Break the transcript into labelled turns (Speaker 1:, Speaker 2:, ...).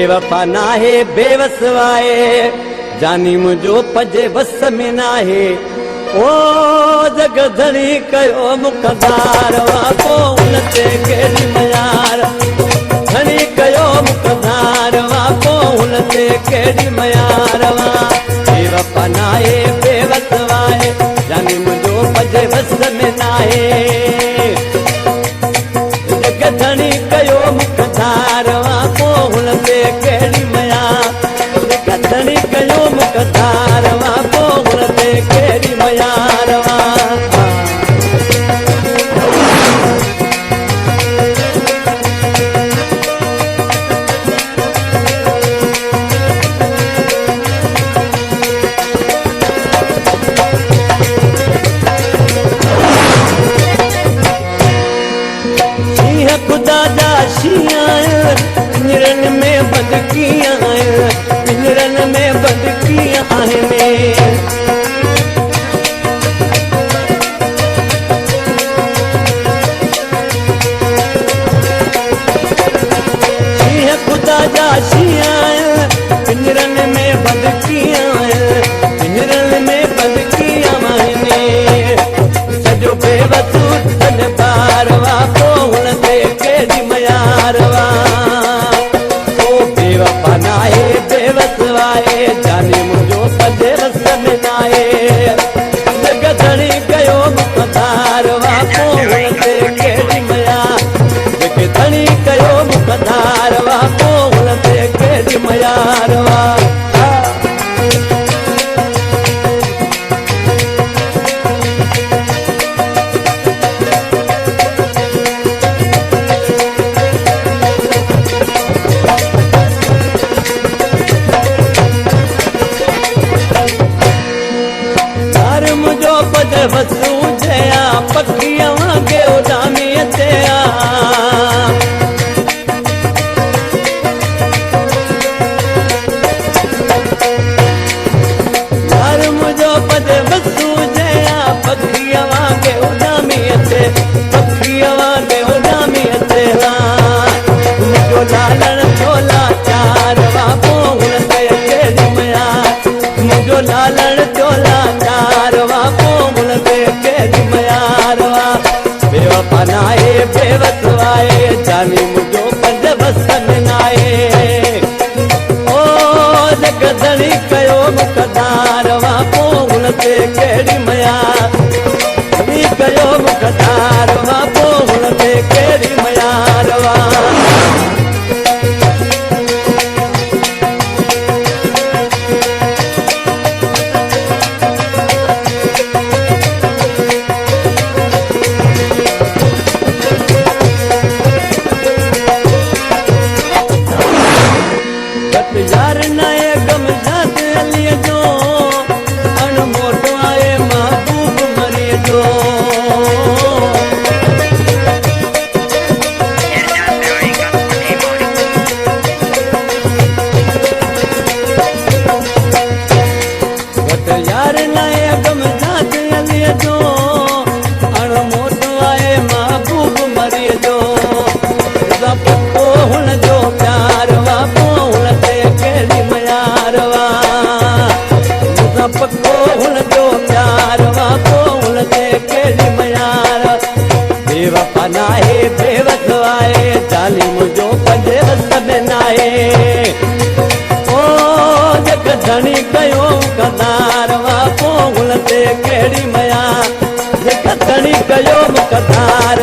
Speaker 1: बेवफा नाहे बेवसवाए जानी मुझो पजे बस में नाहे ओ जगधणी कयो मुकदार वाको उनते केड़ी मयार धणी कयो मुकदार वाको उनते केड़ी मयार वा बेवफा नाहे बेवसवाए जानी मुझो पजे बस में नाहे जगधणी कयो मुकदार वाको उनते केड़ी मयार जगधणी कयो मुकदार वाको उनते केड़ी मयार वा खुदा जा शियां पिंजरन में बंद किया पिंजरन में बंद किया खुदा जा शियां पिंजरन में बंद किया पिंजरन में बंद किया सजो बेवसूर तन पारवा केड़ी मयारवा ओ बेवफा नाहे बेवसवाए जाने मुझो पजे रस में नाहे जगधणी कयो मुकदारवा को उनते केड़ी मयार जगधणी कयो मुकदारवा को उनते केड़ी मयारवा बसू जया पखियां वांगे उड़ामी अचया यार मुझो पद बसू जया पखियां वांगे उड़ामी अचे पखियां वांगे उड़ामी अचे मुझो लालण चोला चार वाको उनते केड़ी मयार मुझो लालण चोला चार वाको केड़ी मयारवा बेवफा नाहे बेवसवाए जानी मुझो पंज बस में नाहे ओ जगधणी कयो मुकदारवा को उनते केड़ी मयार कयो मुकदारवा को उनते केड़ी मयारवा यार नए गम जात लिए जो अनमोटो आए महबूब मरे जो यार नए गम जात लिए जो अनमोटो आए महबूब मरे जो पक्को हुन जो प्यार वाको केड़ी मयारवा पक्को हुन जो प्यार वाको उनते केड़ी मयार बेवफा नाहे बेवसवाए जानी मुझो पंजे रस में नाहे ओ जगधणी कयो मुकदार वाको उनते केड़ी मयार जगधणी कयो मुकदार